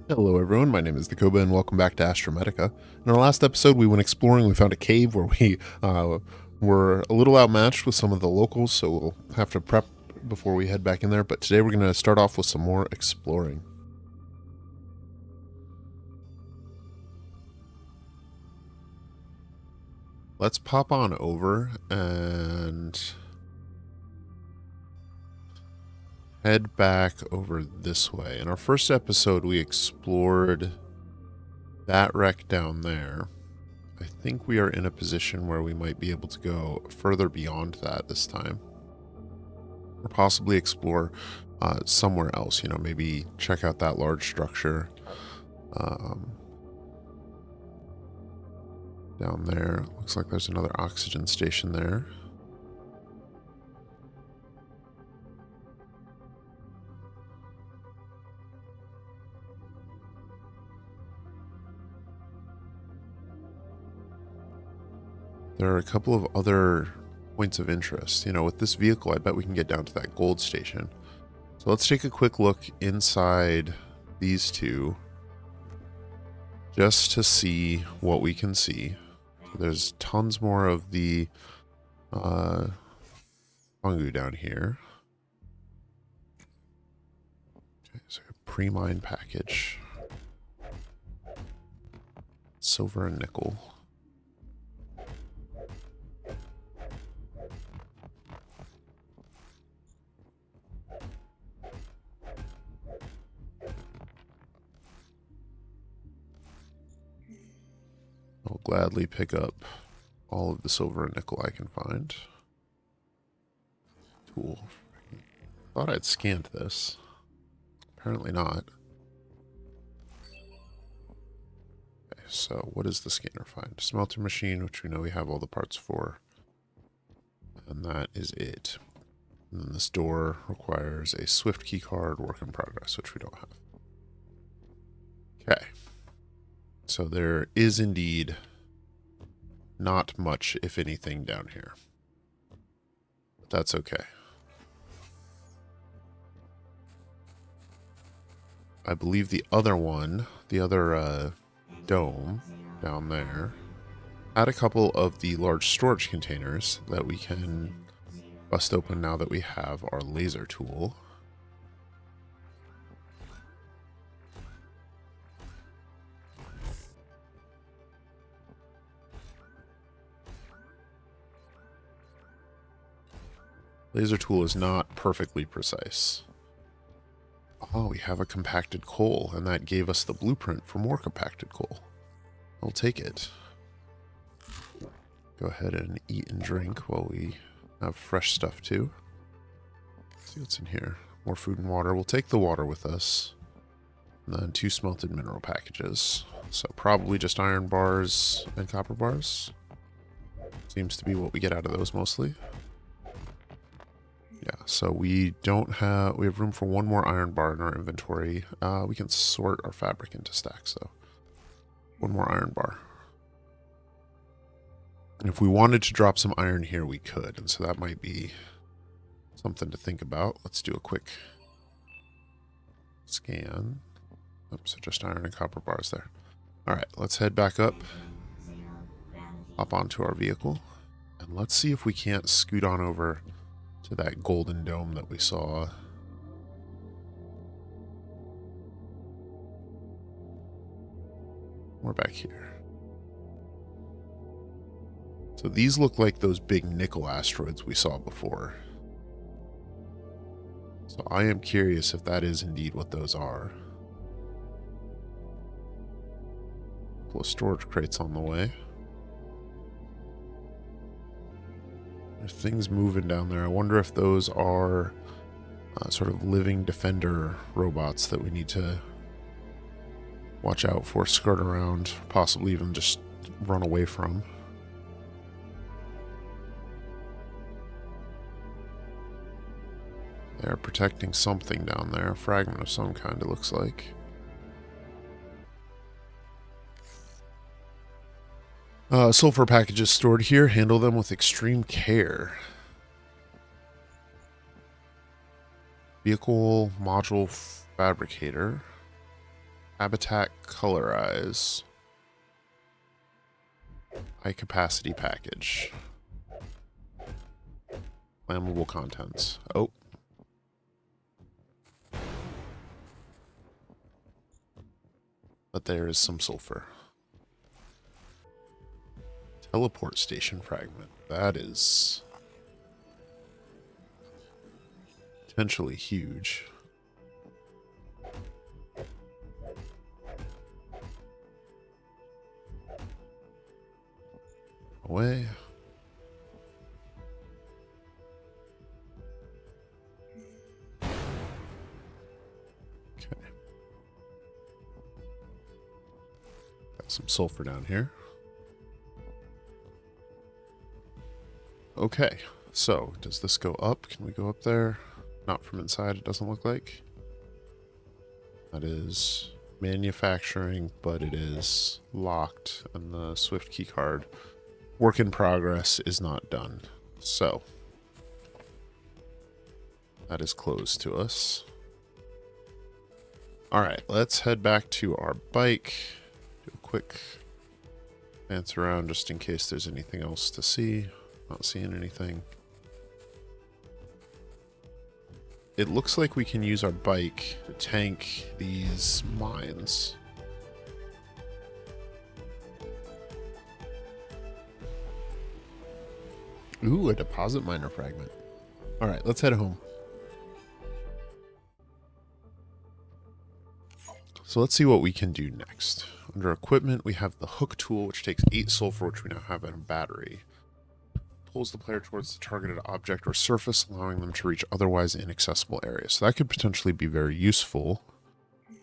Hello everyone, my name is the Koba and welcome back to ASTROMETICA. In our last episode we went exploring, we found a cave where we were a little outmatched with some of the locals, so we'll have to prep before we head back in there, but today we're going to start off with some more exploring. Let's pop on over and head back over this way. In our first episode we explored that wreck down there. I think we are in a position where we might be able to go further beyond that this time. Or possibly explore somewhere else, maybe check out that large structure down there. Looks like there's another oxygen station there. There are a couple of other points of interest. With this vehicle, I bet we can get down to that gold station. So let's take a quick look inside these two just to see what we can see. So there's tons more of the fungu down here. Okay, so a pre-mine package. Silver and nickel. I'll gladly pick up all of the silver and nickel I can find. Tool. Thought I'd scanned this. Apparently not. Okay, so what does the scanner find? Smelter machine, which we know we have all the parts for. And that is it. And then this door requires a Swift key card, work in progress, which we don't have. Okay. So there is indeed not much, if anything, down here. But that's okay. I believe the other one, the other dome down there, had a couple of the large storage containers that we can bust open now that we have our laser tool. Laser tool is not perfectly precise. Oh, we have a compacted coal, and that gave us the blueprint for more compacted coal. I'll take it. Go ahead and eat and drink while we have fresh stuff too. Let's see what's in here. More food and water. We'll take the water with us. And then 2 smelted mineral packages. So probably just iron bars and copper bars. Seems to be what we get out of those mostly. Yeah, so we have room for 1 more iron bar in our inventory. We can sort our fabric into stacks though. 1 more iron bar. And if we wanted to drop some iron here, we could. And so that might be something to think about. Let's do a quick scan. Oops, so just iron and copper bars there. All right, let's head back up. Hop onto our vehicle. And let's see if we can't scoot on over to that golden dome that we saw. We're back here. So these look like those big nickel asteroids we saw before. So I am curious if that is indeed what those are. A couple of storage crates on the way. There's things moving down there. I wonder if those are sort of living defender robots that we need to watch out for, skirt around, possibly even just run away from. They're protecting something down there, a fragment of some kind it looks like. Sulfur packages stored here. Handle them with extreme care. Vehicle module fabricator. Habitat colorize. High capacity package. Flammable contents. Oh. But there is some sulfur. Teleport station fragment. That is potentially huge. Away. Okay. Got some sulfur down here. Okay, so does this go up? Can we go up there? Not from inside, it doesn't look like. That is manufacturing, but it is locked, and the Swift keycard work in progress is not done. So that is closed to us. All right, let's head back to our bike. Do a quick dance around just in case there's anything else to see. Not seeing anything. It looks like we can use our bike to tank these mines. Ooh, a deposit miner fragment. All right, let's head home. So let's see what we can do next. Under equipment, we have the hook tool, which takes 8 sulfur, which we now have in a battery. Pulls the player towards the targeted object or surface, allowing them to reach otherwise inaccessible areas. So that could potentially be very useful.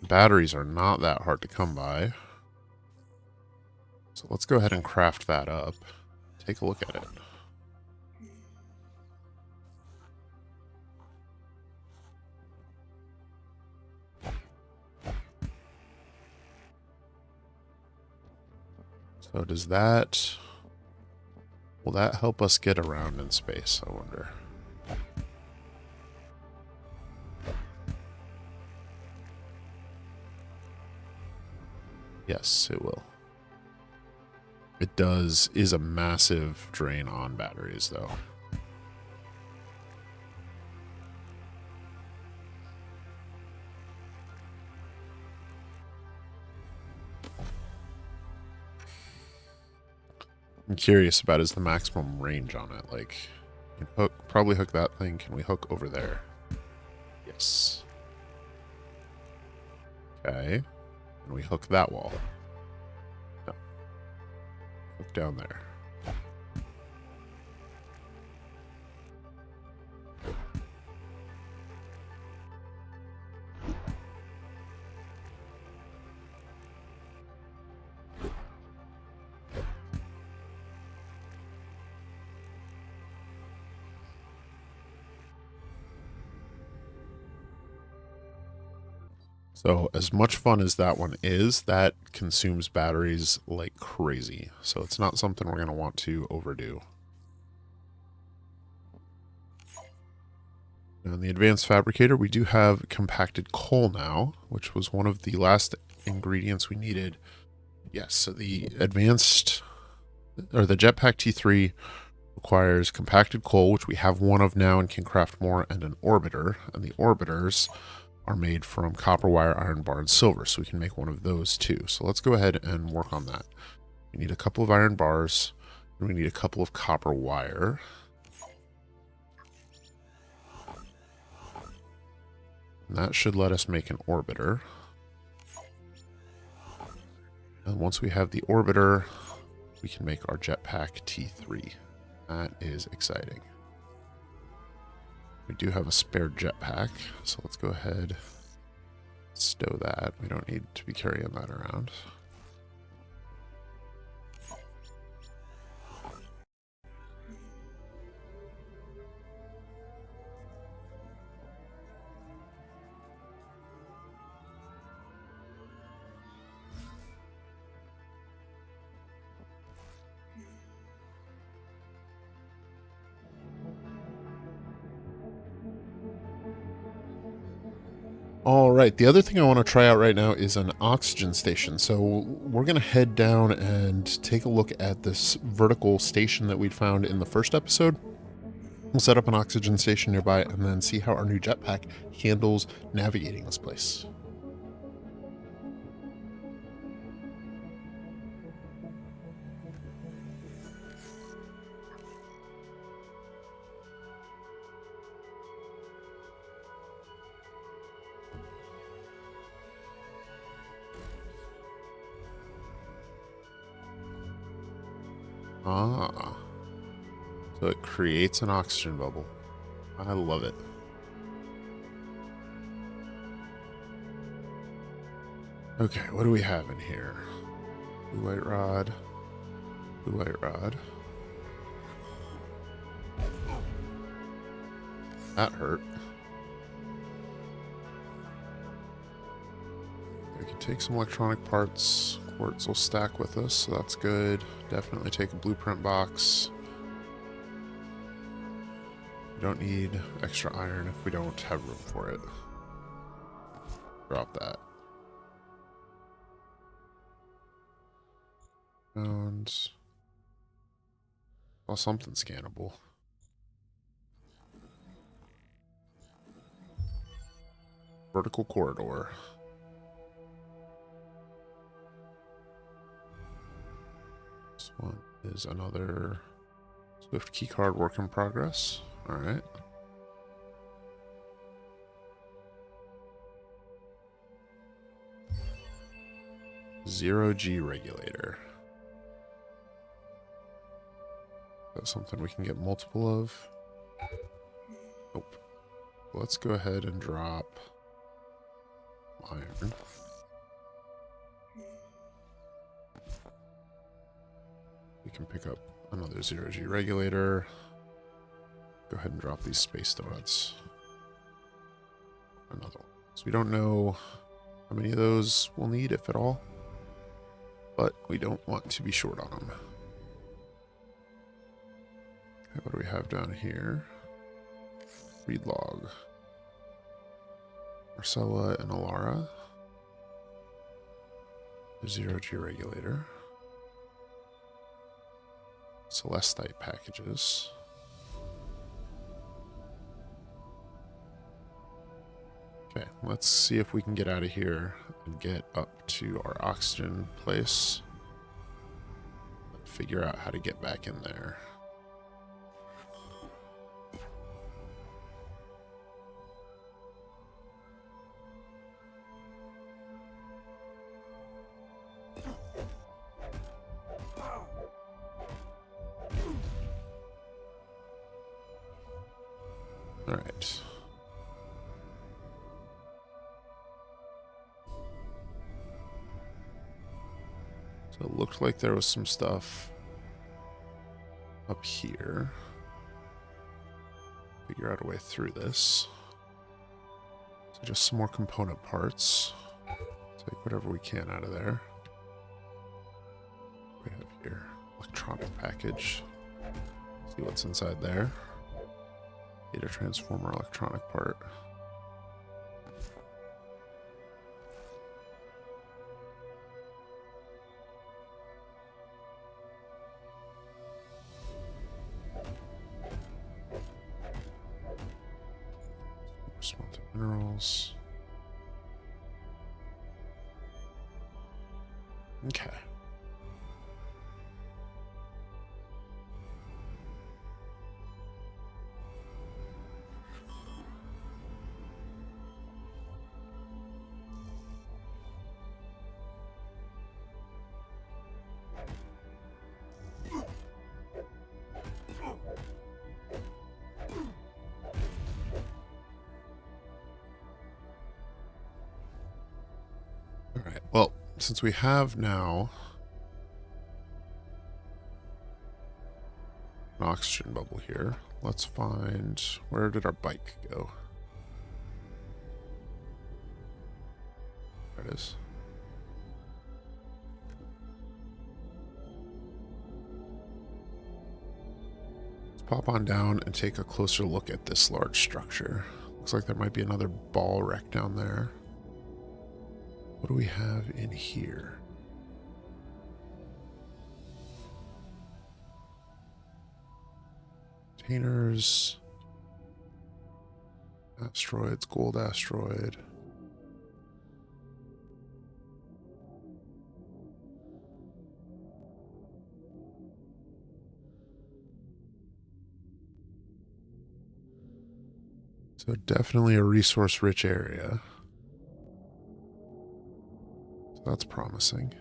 Batteries are not that hard to come by. So let's go ahead and craft that up. Take a look at it. So does that... will that help us get around in space, I wonder? Yes, it will. It is a massive drain on batteries, though. I'm curious about is the maximum range on it. Like, we can probably hook that thing. Can we hook over there? Yes. Okay. And we hook that wall. No. Hook down there. So as much fun as that one is, that consumes batteries like crazy. So it's not something we're going to want to overdo. Now in the advanced fabricator, we do have compacted coal now, which was one of the last ingredients we needed. Yes, so the advanced, or the Jetpack T3 requires compacted coal, which we have one of now and can craft more, and an orbiter. And the orbiters are made from copper wire, iron bar, and silver, so we can make one of those too. So let's go ahead and work on that. We need a couple of iron bars, and we need a couple of copper wire. And that should let us make an orbiter. And once we have the orbiter, we can make our Jetpack T3. That is exciting. We do have a spare jetpack, so let's go ahead, stow that. We don't need to be carrying that around. All right, the other thing I want to try out right now is an oxygen station. So we're going to head down and take a look at this vertical station that we'd found in the first episode. We'll set up an oxygen station nearby and then see how our new jetpack handles navigating this place. Ah, so it creates an oxygen bubble. I love it. Okay, what do we have in here? Blue white rod. Blue white rod. That hurt. We can take some electronic parts. Quartz will stack with us, so that's good. Definitely take a blueprint box. We don't need extra iron if we don't have room for it. Drop that. And well, something scannable. Vertical corridor. This one is another Swift keycard work in progress. All right. Zero G regulator. That's something we can get multiple of. Nope. Let's go ahead and drop iron. We can pick up another 0G regulator. Go ahead and drop these space donuts. Another one. So we don't know how many of those we'll need, if at all. But we don't want to be short on them. Okay, what do we have down here? Read log. Marcella and Alara. The 0G regulator. Celestite packages. Okay, let's see if we can get out of here and get up to our oxygen place. Figure out how to get back in there. All right. So it looked like there was some stuff up here. Figure out a way through this. So just some more component parts. Take whatever we can out of there. What do we have here? Electronic package. See what's inside there. Data transformer electronic part. Smelted minerals. Okay. Alright, well, since we have now an oxygen bubble here, let's find, where did our bike go? There it is. Let's pop on down and take a closer look at this large structure. Looks like there might be another ball wreck down there. What do we have in here? Containers. Asteroids, gold asteroid. So definitely a resource-rich area. So that's promising.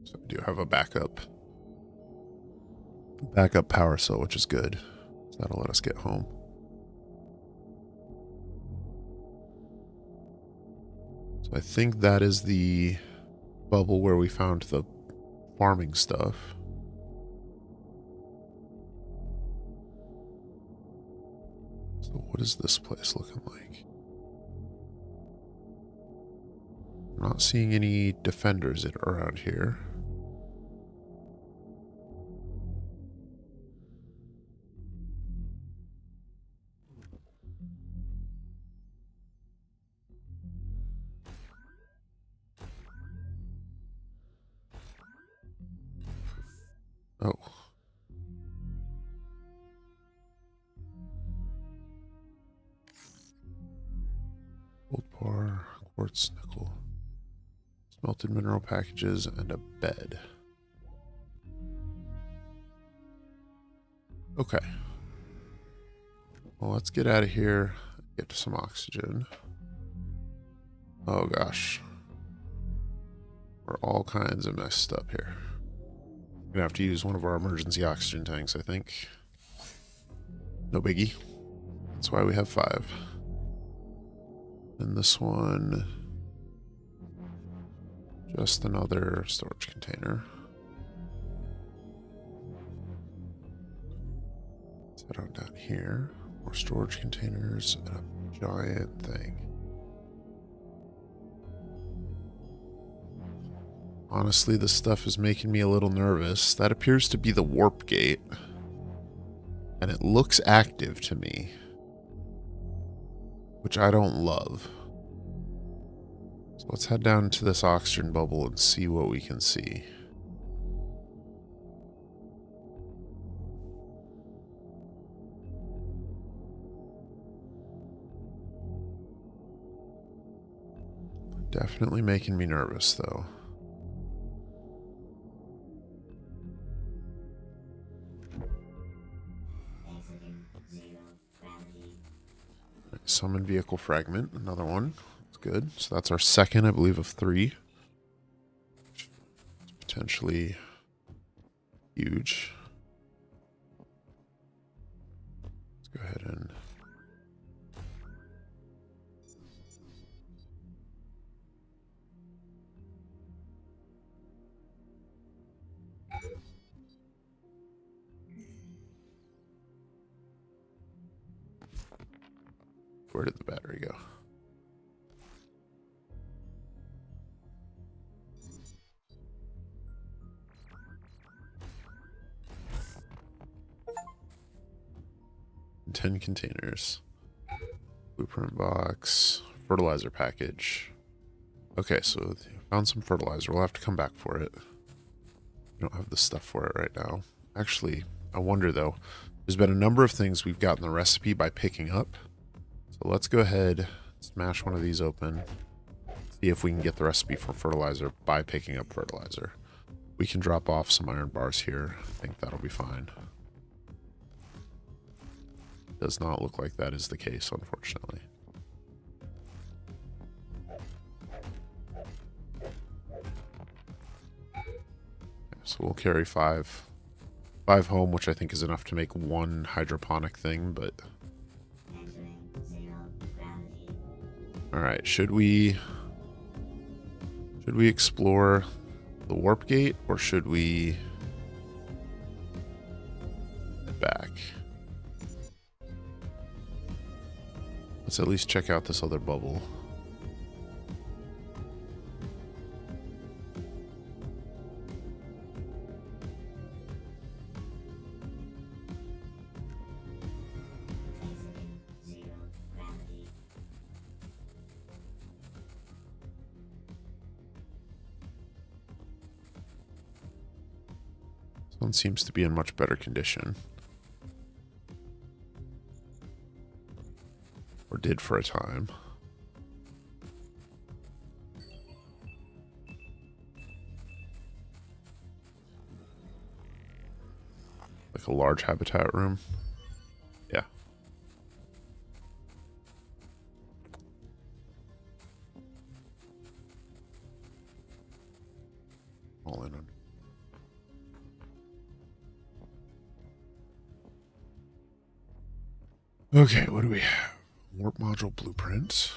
So we do have a backup power cell, which is good. So that'll let us get home. So I think that is the bubble where we found the farming stuff. So what is this place looking like? I'm not seeing any defenders around here. Oh. Gold bar, quartz, nickel, smelted mineral packages, and a bed. Okay. Well, let's get out of here. Get to some oxygen. Oh gosh. We're all kinds of messed up here. We're gonna have to use one of our emergency oxygen tanks, I think. No biggie. That's why we have 5. And this one, just another storage container. Let's head on down here. More storage containers and a giant thing. Honestly, this stuff is making me a little nervous. That appears to be the warp gate. And it looks active to me, which I don't love. So let's head down to this oxygen bubble and see what we can see. Definitely making me nervous, though. Summon vehicle fragment, another one. That's good. So that's our second, I believe, of 3. It's potentially huge. Let's go ahead and where did the battery go? $10 containers. Blueprint box. Fertilizer package. Okay, so found some fertilizer. We'll have to come back for it. We don't have the stuff for it right now. Actually, I wonder though. There's been a number of things we've gotten the recipe by picking up. So let's go ahead, smash one of these open. See if we can get the recipe for fertilizer by picking up fertilizer. We can drop off some iron bars here. I think that'll be fine. Does not look like that is the case, unfortunately. So we'll carry 5 home, which I think is enough to make 1 hydroponic thing, but all right, should we explore the warp gate or should we head back? Let's at least check out this other bubble. one seems to be in much better condition. Or did for a time. Like a large habitat room. Yeah. All in on. Okay, what do we have? Warp module blueprint.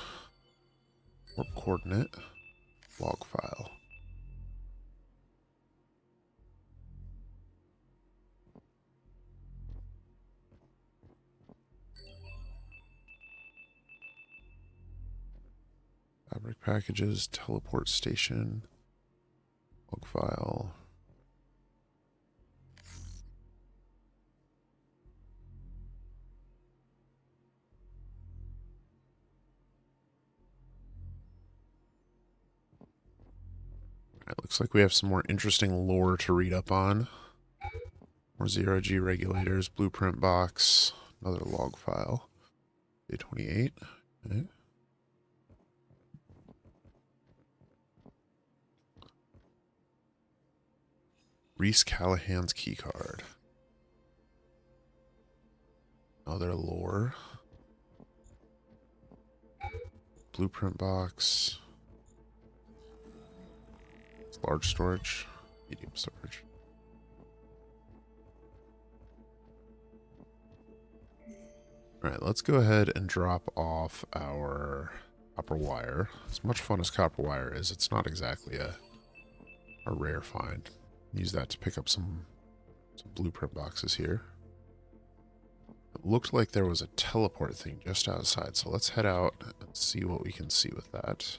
Warp coordinate. Log file. Fabric packages, teleport station, log file. It looks like we have some more interesting lore to read up on. More zero-G regulators, blueprint box, another log file. Day 28. Okay. Reese Callahan's keycard. Other lore. Blueprint box. It's large storage. Medium storage. Alright, let's go ahead and drop off our copper wire. As much fun as copper wire is, it's not exactly a rare find. Use that to pick up some blueprint boxes here. It looked like there was a teleport thing just outside, so let's head out and see what we can see with that.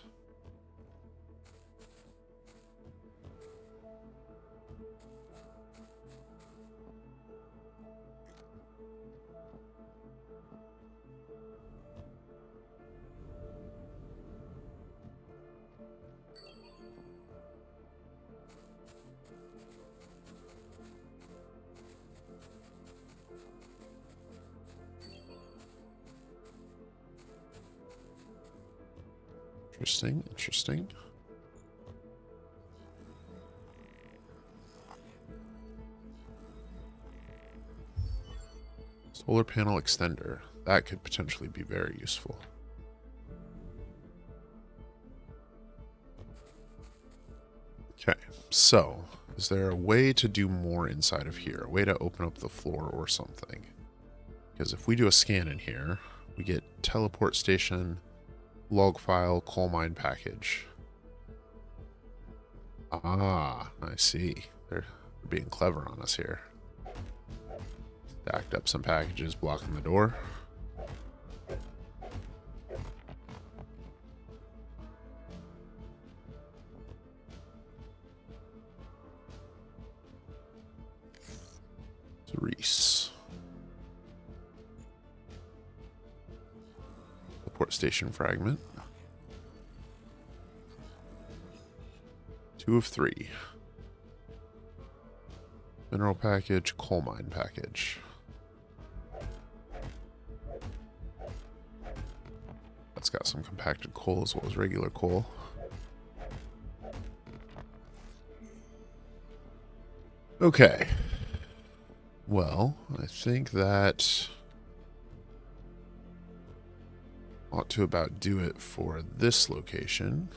Interesting, interesting. Solar panel extender. That could potentially be very useful. Okay, so is there a way to do more inside of here? A way to open up the floor or something? Because if we do a scan in here, we get teleport station, log file, coal mine package. Ah, I see. They're being clever on us here. Stacked up some packages blocking the door. Reese. Teleport station fragment. 2 of 3. Mineral package, coal mine package. That's got some compacted coal as well as regular coal. Okay. Well, I think that ought to about do it for this location.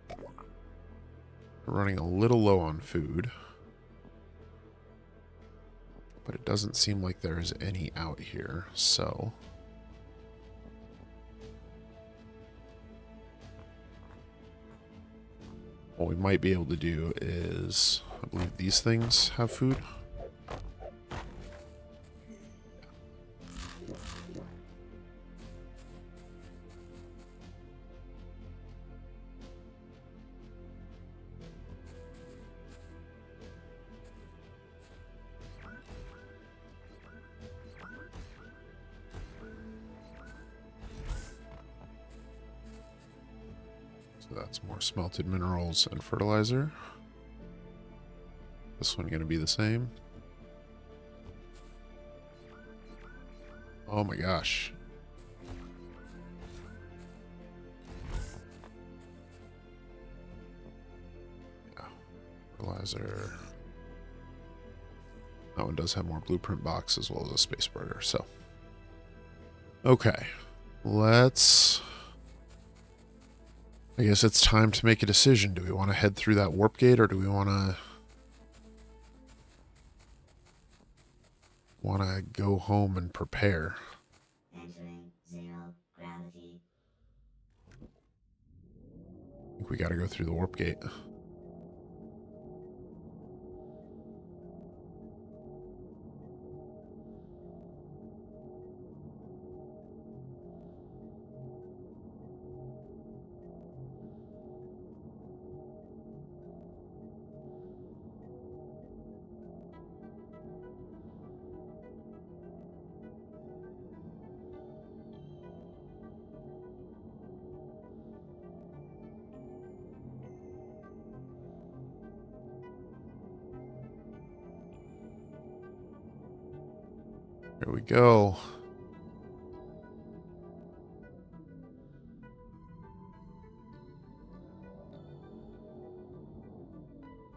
We're running a little low on food, but it doesn't seem like there is any out here, so what we might be able to do is, I believe these things have food. So that's more smelted minerals and fertilizer. This one gonna be the same? Oh my gosh. Yeah. Fertilizer. That one does have more blueprint box as well as a space burger, so. Okay. Let's... I guess it's time to make a decision. Do we want to head through that warp gate, or do we want to go home and prepare? Entering zero gravity. I think we got to go through the warp gate. Here we go.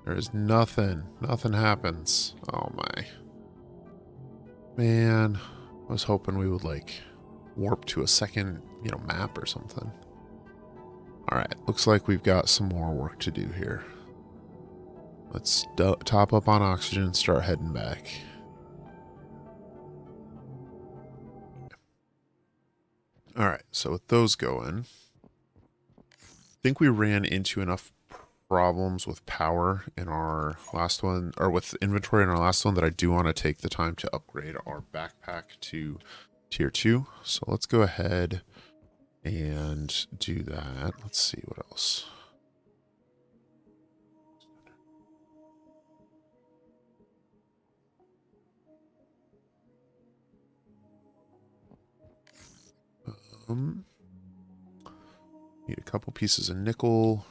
There's nothing. Nothing happens. Oh my. Man, I was hoping we would like warp to a second, map or something. All right, looks like we've got some more work to do here. Let's top up on oxygen and start heading back. All right, so with those going, I think we ran into enough problems with power in our last one, or with inventory in our last one, that I do want to take the time to upgrade our backpack to tier 2. So let's go ahead and do that. Let's see what else. Need a couple pieces of nickel.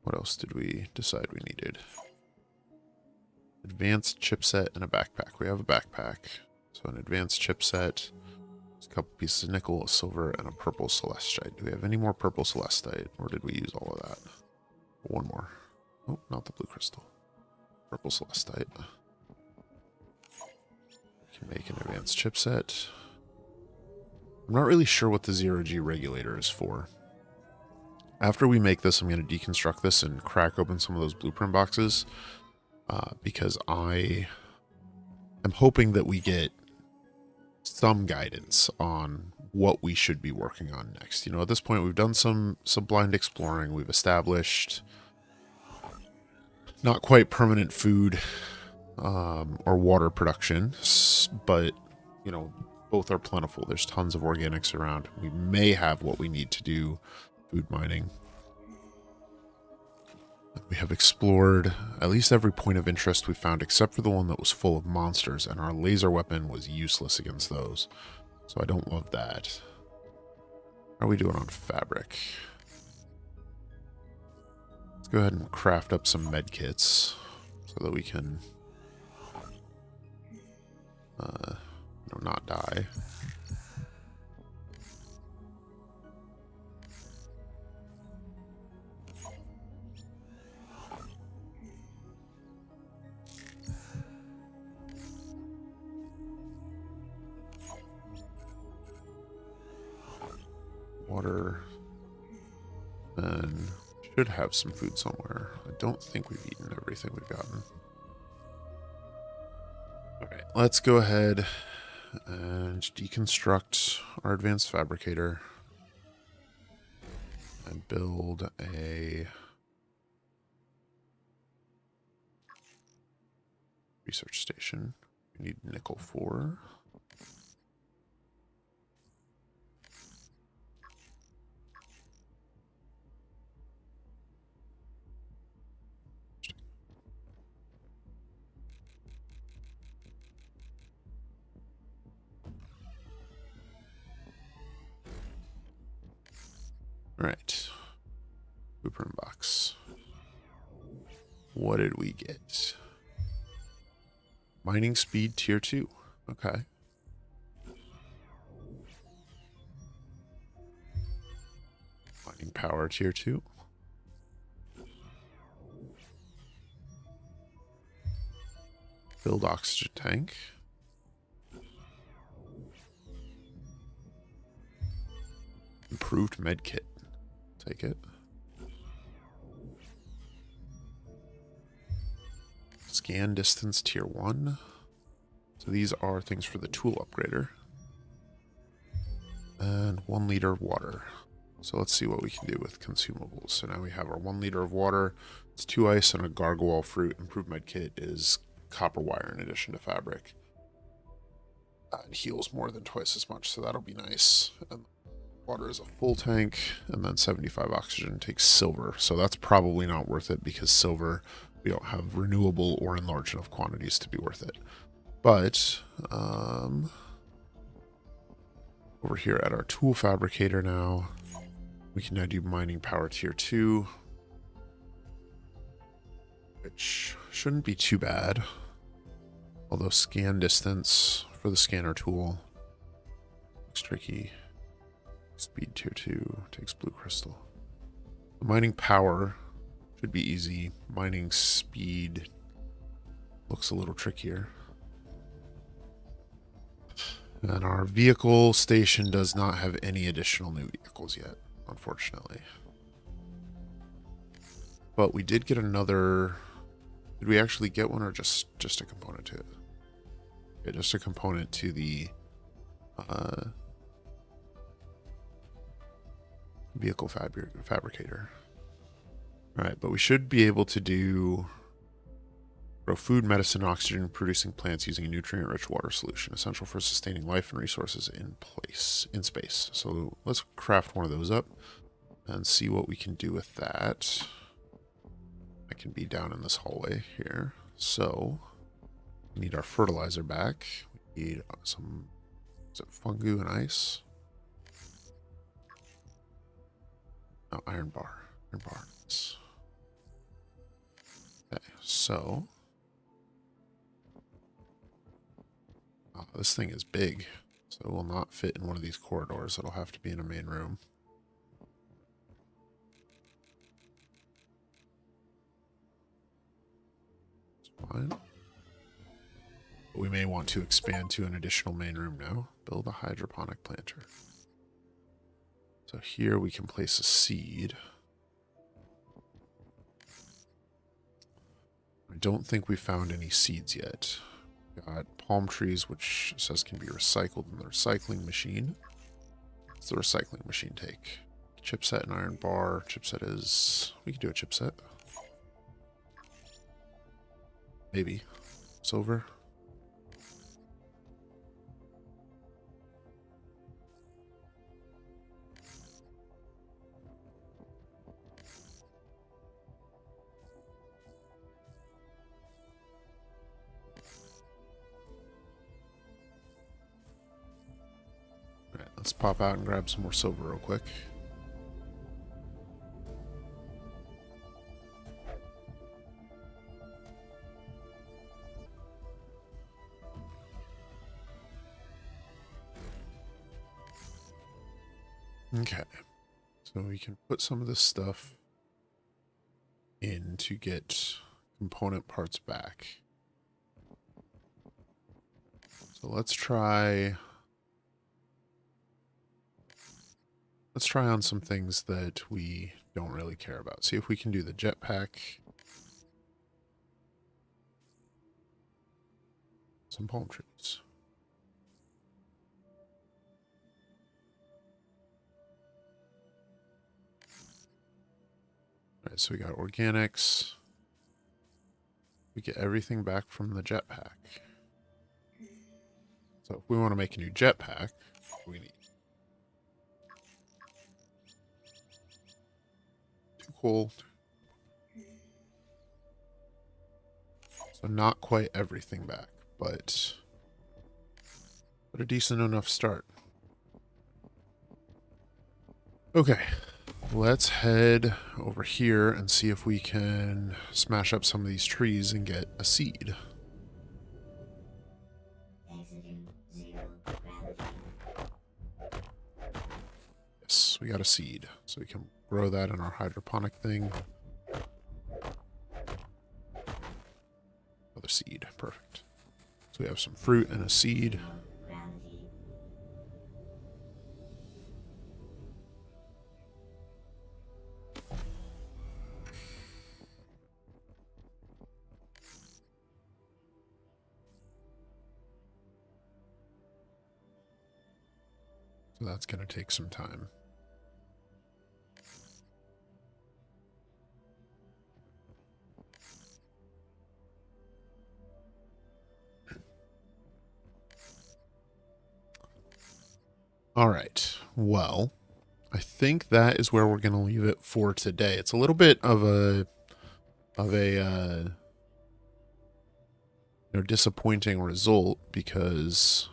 What else did we decide we needed? Advanced chipset and a backpack. We have a backpack. So an advanced chipset, a couple pieces of nickel, a silver, and a purple celestite. Do we have any more purple celestite, or did we use all of that? One more. Oh, not the blue crystal. Purple celestite. We can make an advanced chipset. I'm not really sure what the 0G regulator is for. After we make this, I'm going to deconstruct this and crack open some of those blueprint boxes, because I am hoping that we get some guidance on what we should be working on next. At this point, we've done some blind exploring. We've established not quite permanent food or water production, but, both are plentiful. There's tons of organics around. We may have what we need to do food mining. We have explored at least every point of interest we found, except for the one that was full of monsters, and our laser weapon was useless against those. So I don't love that. How are we doing on fabric? Let's go ahead and craft up some med kits so that we can not die. Water. And should have some food somewhere. I don't think we've eaten everything we've gotten. Okay, let's go ahead and deconstruct our advanced fabricator and build a research station. We need nickel for. All right. Blueprint box. What did we get? Mining speed tier 2. Okay. Mining power tier 2. Build oxygen tank. Improved med kit. Take it. Scan distance tier 1. So these are things for the tool upgrader. And 1 liter of water. So let's see what we can do with consumables. So now we have our 1 liter of water. It's 2 ice and a gargoyle fruit. Improved med kit is copper wire in addition to fabric. It heals more than twice as much, so that'll be nice. And water is a full tank, and then 75 oxygen takes silver. So that's probably not worth it because silver, we don't have renewable or in large enough quantities to be worth it. But over here at our tool fabricator now, we can now do mining power tier 2, which shouldn't be too bad. Although scan distance for the scanner tool looks tricky. Speed tier 2 takes blue crystal. Mining power should be easy. Mining speed looks a little trickier. And our vehicle station does not have any additional new vehicles yet, unfortunately. But we did get another... Did we actually get one or just a component to it? Yeah, just a component to the vehicle fabricator. Alright, but we should be able to grow food, medicine, oxygen producing plants using a nutrient-rich water solution, essential for sustaining life and resources in space. So let's craft one of those up and see what we can do with that. I can be down in this hallway here. So we need our fertilizer back. We need some, is it fungu and ice? No, iron bar. Iron bar. Okay, so this thing is big, so it will not fit in one of these corridors. It'll have to be in a main room. It's fine. But we may want to expand to an additional main room now. Build a hydroponic planter. So here we can place a seed. I don't think we found any seeds yet. Got palm trees, which says can be recycled in the recycling machine. What's the recycling machine take? Chipset and iron bar. Chipset is... We can do a chipset. Maybe. Silver. Alright, let's pop out and grab some more silver real quick. Okay, so we can put some of this stuff in to get component parts back. So let's try on some things that we don't really care about. See if we can do the jetpack. Some palm trees. Alright, so we got organics. We get everything back from the jetpack. So if we want to make a new jetpack, we need cool. So not quite everything back, but a decent enough start. Okay, let's head over here and see if we can smash up some of these trees and get a seed. Exiting zero gravity. Yes, we got a seed. So we can grow that in our hydroponic thing. Another seed. Perfect. So we have some fruit and a seed. Gravity. So that's going to take some time. All right. Well, I think that is where we're going to leave it for today. It's a little bit of a disappointing result because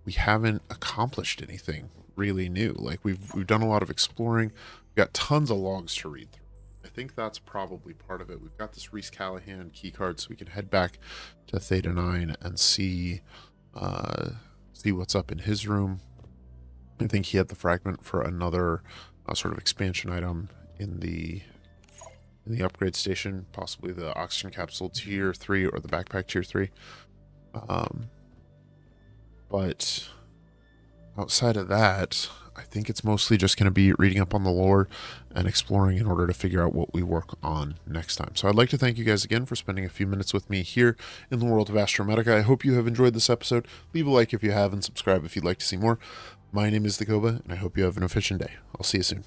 we haven't accomplished anything really new. Like we've done a lot of exploring. We've got tons of logs to read through. I think that's probably part of it. We've got this Reese Callahan key card, so we can head back to Theta 9 and see what's up in his room. I think he had the fragment for another sort of expansion item in the upgrade station, possibly the oxygen capsule tier 3 or the backpack tier 3. But outside of that, I think it's mostly just going to be reading up on the lore and exploring in order to figure out what we work on next time. So I'd like to thank you guys again for spending a few minutes with me here in the world of ASTROMETICA. I hope you have enjoyed this episode. Leave a like if you have and subscribe if you'd like to see more. My name is The Koba, and I hope you have an efficient day. I'll see you soon.